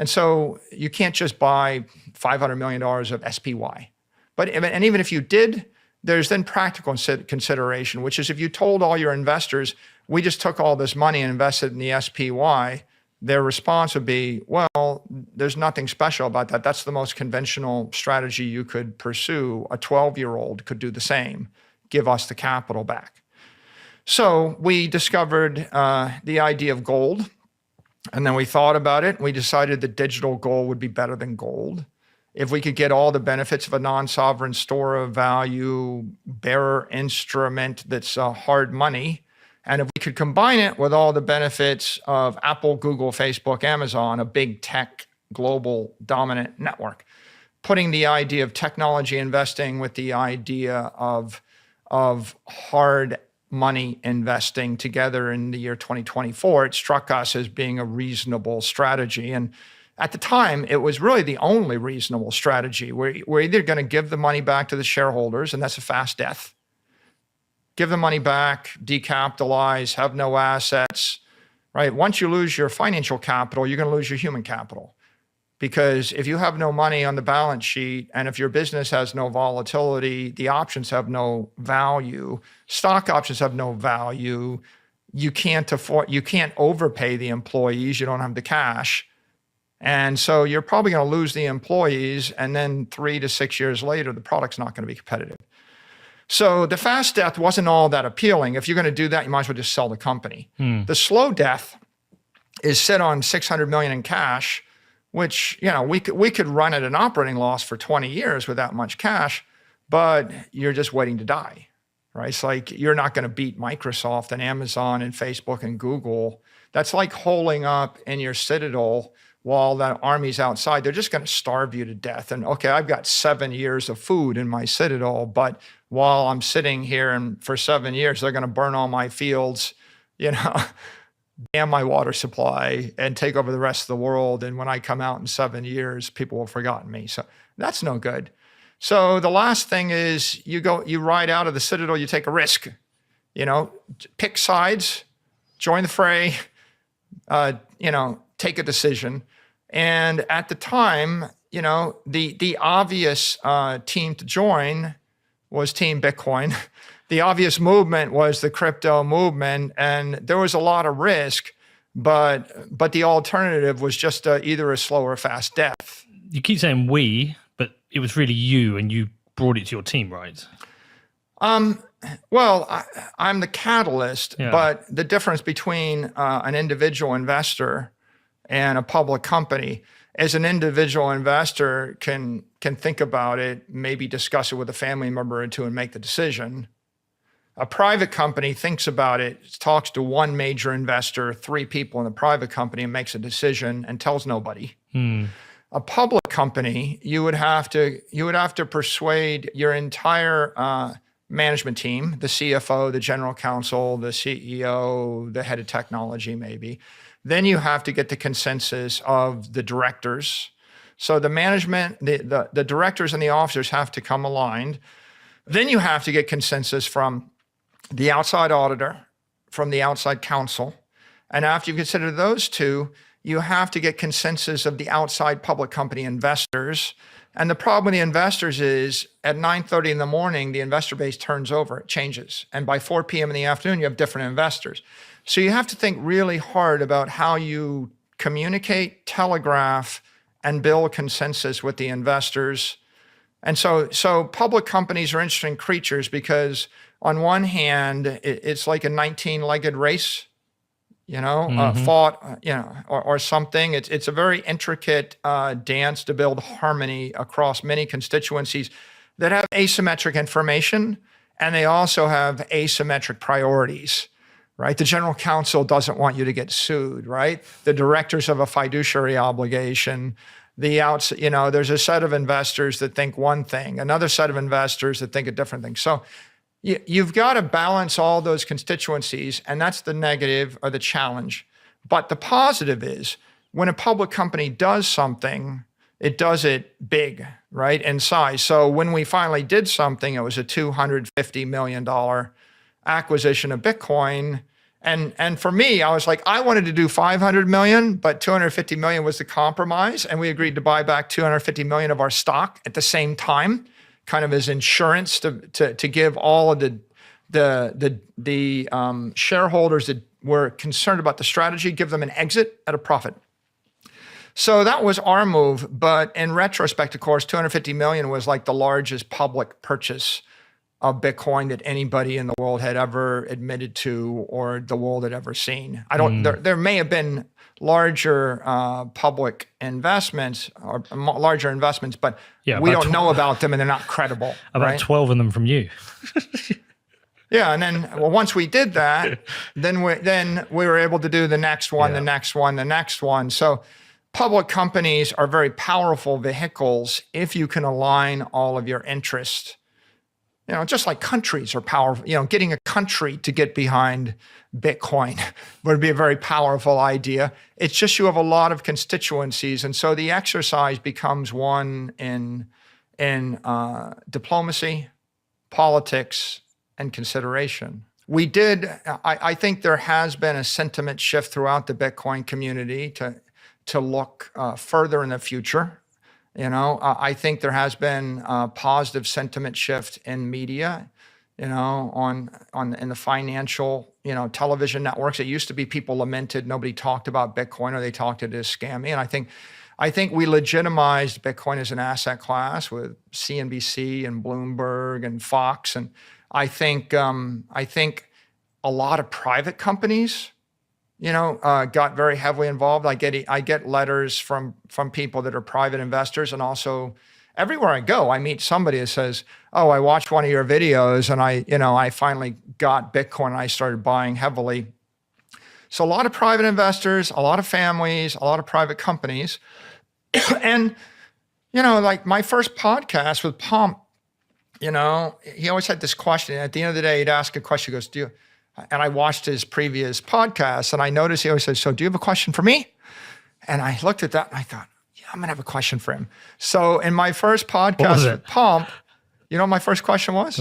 And so you can't just buy $500 million of SPY. And even if you did, there's then practical consideration, which is if you told all your investors, we just took all this money and invested in the SPY, their response would be, well, there's nothing special about that. That's the most conventional strategy you could pursue. A 12-year-old could do the same, give us the capital back. So we discovered the idea of gold, and then we thought about it. We decided that digital gold would be better than gold. If we could get all the benefits of a non-sovereign store of value, bearer instrument that's hard money, and if we could combine it with all the benefits of Apple, Google, Facebook, Amazon, a big tech global dominant network, putting the idea of technology investing with the idea of hard money investing together in the year 2024, it struck us as being a reasonable strategy. And at the time, it was really the only reasonable strategy. We're either going to give the money back to the shareholders, and that's a fast death. Give the money back, decapitalize, have no assets, right? Once you lose your financial capital, you're going to lose your human capital. Because if you have no money on the balance sheet, and if your business has no volatility, the options have no value, stock options have no value, you can't overpay the employees, you don't have the cash. And so you're probably going to lose the employees, and then 3 to 6 years later, the product's not going to be competitive. So the fast death wasn't all that appealing. If you're going to do that, you might as well just sell the company. The slow death is sit on $600 million in cash, which, we could run at an operating loss for 20 years with that much cash, but you're just waiting to die, right? It's like you're not going to beat Microsoft and Amazon and Facebook and Google. That's like holing up in your citadel while that army's outside. They're just going to starve you to death. And okay, I've got 7 years of food in my citadel, but while I'm sitting here and for 7 years, they're going to burn all my fields, dam my water supply and take over the rest of the world. And when I come out in 7 years, people will have forgotten me. So that's no good. So the last thing is you ride out of the citadel, you take a risk, pick sides, join the fray, take a decision. And at the time, the obvious team to join was Team Bitcoin. The obvious movement was the crypto movement, and there was a lot of risk, but the alternative was just either a slow or fast death. You keep saying we, but it was really you, and you brought it to your team, right? Well, I'm the catalyst, but the difference between an individual investor and a public company is an individual investor can think about it, maybe discuss it with a family member or two and make the decision. A private company thinks about it, talks to one major investor, 3 people in the private company, and makes a decision and tells nobody. A public company, you would have to persuade your entire management team, the CFO, the general counsel, the CEO, the head of technology, maybe. Then you have to get the consensus of the directors. So the management, the directors and the officers have to come aligned. Then you have to get consensus from the outside auditor, from the outside counsel. And after you consider those two, you have to get consensus of the outside public company investors. And the problem with the investors is at 9:30 in the morning, the investor base turns over, it changes. And by 4 p.m. in the afternoon, you have different investors. So you have to think really hard about how you communicate, telegraph, and build consensus with the investors. And so public companies are interesting creatures because on one hand, it's like a 19-legged race, fought, or something. It's a very intricate dance to build harmony across many constituencies that have asymmetric information, and they also have asymmetric priorities. Right? The general counsel doesn't want you to get sued, right? The directors have a fiduciary obligation. There's a set of investors that think one thing, another set of investors that think a different thing. So you've got to balance all those constituencies, and that's the negative or the challenge. But the positive is when a public company does something, it does it big, right, in size. So when we finally did something, it was a $250 million acquisition of Bitcoin. And for me, I was like, I wanted to do 500 million, but 250 million was the compromise. And we agreed to buy back 250 million of our stock at the same time, kind of as insurance to give all of the shareholders that were concerned about the strategy, give them an exit at a profit. So that was our move. But in retrospect, of course, 250 million was like the largest public purchase of Bitcoin that anybody in the world had ever admitted to or the world had ever seen. There may have been larger public investments or larger investments, but we don't know about them and they're not credible. About right? 12 of them from you. Yeah, and then once we did that, then we were able to do the next one, the next one, the next one. So public companies are very powerful vehicles if you can align all of your interests. Just like countries are powerful, getting a country to get behind Bitcoin would be a very powerful idea. It's just you have a lot of constituencies. And so the exercise becomes one in diplomacy, politics, and consideration. I think there has been a sentiment shift throughout the Bitcoin community to look further in the future. I think there has been a positive sentiment shift in media, in the financial, television networks. It used to be people lamented nobody talked about Bitcoin or they talked it as scammy. And I think we legitimized Bitcoin as an asset class with CNBC and Bloomberg and Fox. And I think a lot of private companies got very heavily involved. I get letters from people that are private investors, and also everywhere I go, I meet somebody that says, "Oh, I watched one of your videos, and I finally got Bitcoin, and I started buying heavily." So a lot of private investors, a lot of families, a lot of private companies, and like my first podcast with Pomp, he always had this question. At the end of the day, he'd ask a question. He goes, and I watched his previous podcast, and I noticed he always said, "So do you have a question for me?" And I looked at that and I thought, yeah, I'm gonna have a question for him. So in my first podcast with Pomp, what my first question was?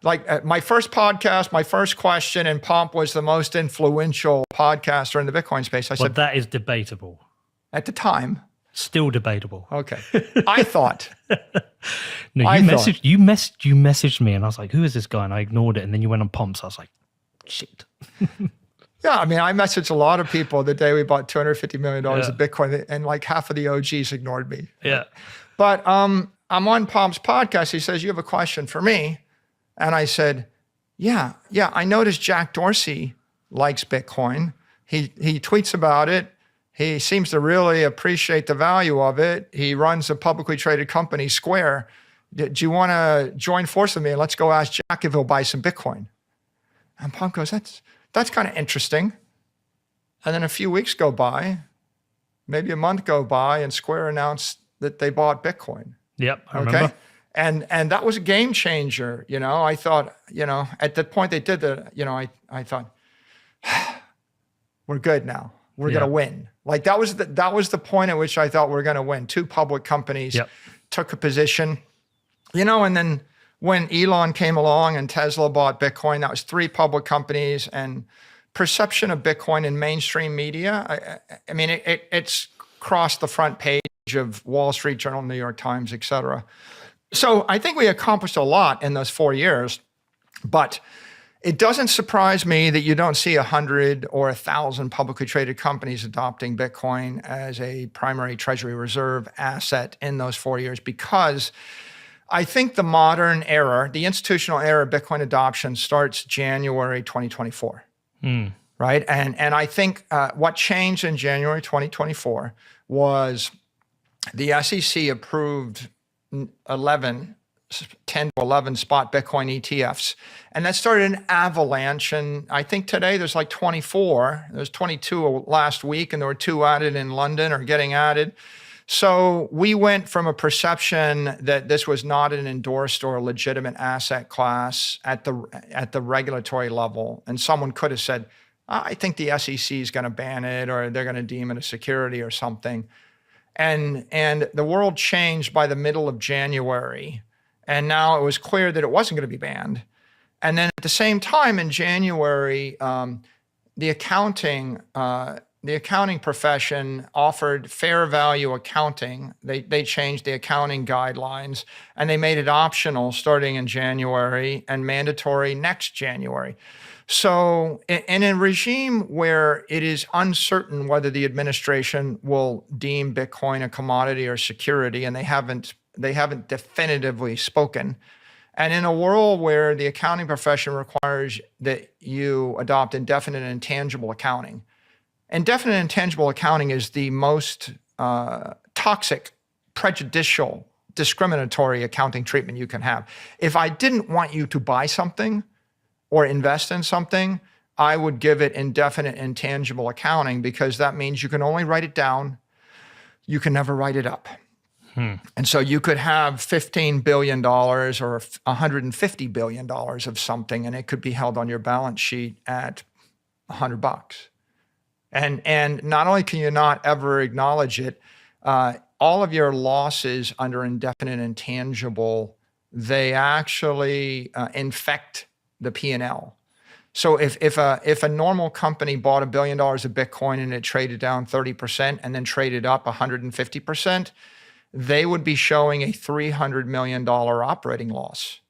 My first podcast, my first question, and Pomp was the most influential podcaster in the Bitcoin space. I said, that is debatable. At the time. Still debatable. Okay. I thought. No, you messaged me and I was like, who is this guy? And I ignored it. And then you went on Pomps. I was like, shit. Yeah, I mean, I messaged a lot of people the day we bought $250 million of Bitcoin, and like half of the OGs ignored me. Yeah. But I'm on Pomp's podcast. He says, "You have a question for me?" And I said, yeah, I noticed Jack Dorsey likes Bitcoin. He tweets about it. He seems to really appreciate the value of it. He runs a publicly traded company, Square. Do you want to join forces with me? And let's go ask Jack if he'll buy some Bitcoin. And Pomp goes, that's kind of interesting. And then a few weeks go by, maybe a month go by, and Square announced that they bought Bitcoin. Yep, I remember. And that was a game changer. I thought, at the point they did that, I thought, we're good now. We're going to win. Like that was the point at which I thought we're going to win. Two public companies took a position, and then when Elon came along and Tesla bought Bitcoin, that was three public companies, and perception of Bitcoin in mainstream media, I mean, it's crossed the front page of Wall Street Journal, New York Times, et cetera. So I think we accomplished a lot in those 4 years, but it doesn't surprise me that you don't see 100 or 1,000 publicly traded companies adopting Bitcoin as a primary treasury reserve asset in those 4 years, because I think the modern era, the institutional era of Bitcoin adoption starts January 2024, right? And I think what changed in January 2024 was the SEC approved 10 to 11 spot Bitcoin ETFs. And that started an avalanche. And I think today there's like 24. There's 22 last week, and there were 2 added in London or getting added. So we went from a perception that this was not an endorsed or legitimate asset class at the regulatory level. And someone could have said, I think the SEC is going to ban it, or they're going to deem it a security or something. And the world changed by the middle of January. And now it was clear that it wasn't going to be banned. And then at the same time in January, the accounting profession offered fair value accounting. They changed the accounting guidelines and they made it optional starting in January and mandatory next January. So in a regime where it is uncertain whether the administration will deem Bitcoin a commodity or security, and they haven't definitively spoken, and in a world where the accounting profession requires that you adopt indefinite and intangible accounting, indefinite and intangible accounting is the most toxic, prejudicial, discriminatory accounting treatment you can have. If I didn't want you to buy something or invest in something, I would give it indefinite intangible accounting, because that means you can only write it down. You can never write it up. And so you could have $15 billion or $150 billion of something, and it could be held on your balance sheet at $100. And not only can you not ever acknowledge it, all of your losses under indefinite intangible, they actually infect the P&L. So if a normal company bought $1 billion of Bitcoin and it traded down 30% and then traded up 150%, they would be showing a $300 million operating loss.